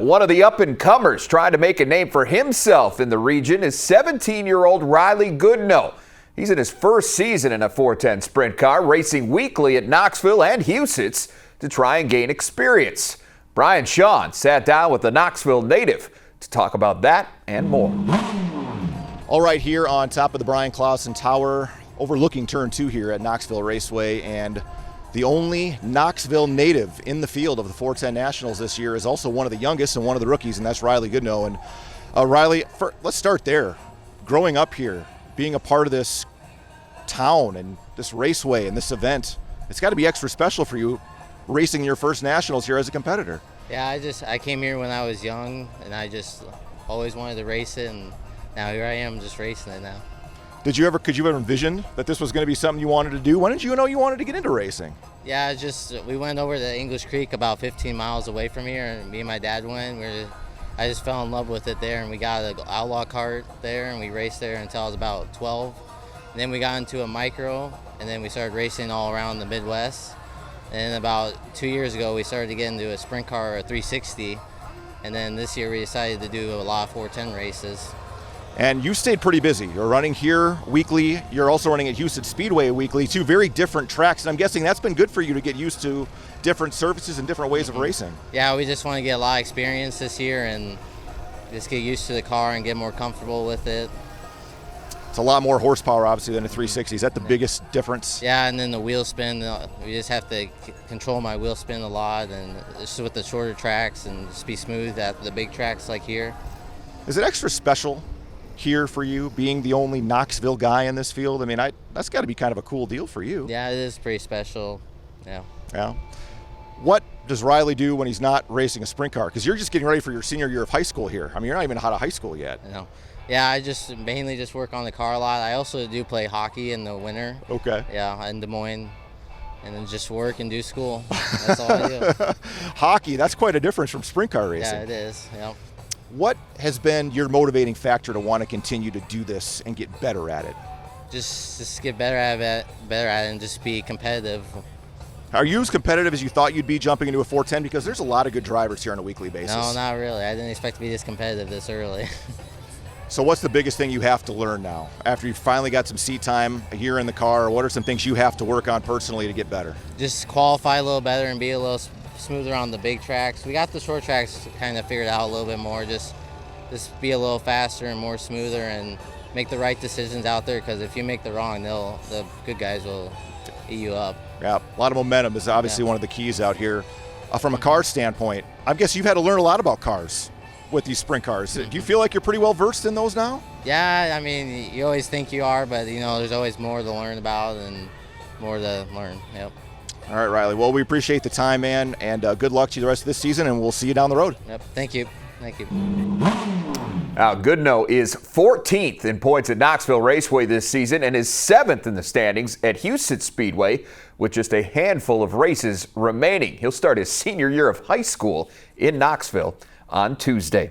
One of the up-and-comers trying to make a name for himself in the region is 17-year-old Riley Goodno. He's in his first season in a 410 sprint car, racing weekly at Knoxville and Huset's to try and gain experience. Brian Shawn sat down with the Knoxville native to talk about that and more. All right, here on top of the Brian Clausen Tower, overlooking turn 2 here at Knoxville Raceway, and the only Knoxville native in the field of the 410 Nationals this year is also one of the youngest and one of the rookies, and that's Riley Goodno. And Riley, let's start there. Growing up here, being a part of this town and this raceway and this event, it's got to be extra special for you racing your first Nationals here as a competitor. Yeah, I came here when I was young, and I just always wanted to race it, and now here I am just racing it now. Could you ever envision that this was going to be something you wanted to do? When did you know you wanted to get into racing? Yeah, we went over to English Creek about 15 miles away from here, and me and my dad went. I just fell in love with it there, and we got an outlaw kart there, and we raced there until I was about 12. And then we got into a micro, and then we started racing all around the Midwest. And then about 2 years ago, we started to get into a sprint car, a 360. And then this year, we decided to do a lot of 410 races. And you stayed pretty busy. You're running here weekly. You're also running at Huset Speedway weekly, two very different tracks. And I'm guessing that's been good for you to get used to different surfaces and different ways of racing. Yeah, we just want to get a lot of experience this year and just get used to the car and get more comfortable with it. It's a lot more horsepower, obviously, than a 360. Is that the biggest difference? Yeah, and then the wheel spin. We just have to control my wheel spin a lot, and just with the shorter tracks and just be smooth at the big tracks like here. Is it extra special here for you, being the only Knoxville guy in this field? I mean, that's got to be kind of a cool deal for you. Yeah, it is pretty special. Yeah. Yeah. What does Riley do when he's not racing a sprint car? Because you're just getting ready for your senior year of high school here. I mean, you're not even out of high school yet. No. Yeah, I just mainly just work on the car a lot. I also do play hockey in the winter. Okay. Yeah, in Des Moines. And then just work and do school. That's all I do. Hockey, that's quite a difference from sprint car racing. Yeah, it is. Yep. What has been your motivating factor to want to continue to do this and get better at it? Just get better at it, and just be competitive. Are you as competitive as you thought you'd be jumping into a 410? Because there's a lot of good drivers here on a weekly basis. No, not really. I didn't expect to be this competitive this early. So what's the biggest thing you have to learn now? After you finally got some seat time here in the car, what are some things you have to work on personally to get better? Just qualify a little better and be a little smoother on the big tracks. We got the short tracks kind of figured out a little bit more. Just be a little faster and more smoother and make the right decisions out there, because if you make the wrong, the good guys will eat you up. Yeah, a lot of momentum is obviously one of the keys out here. From a car standpoint, I guess you've had to learn a lot about cars with these sprint cars. Do you feel like you're pretty well versed in those now? Yeah, I mean, you always think you are, but there's always more to learn about and more to learn. Yep. All right, Riley. Well, we appreciate the time, man, and good luck to you the rest of this season, and we'll see you down the road. Yep. Thank you. Thank you. Goodno is 14th in points at Knoxville Raceway this season and is 7th in the standings at Huset Speedway with just a handful of races remaining. He'll start his senior year of high school in Knoxville on Tuesday.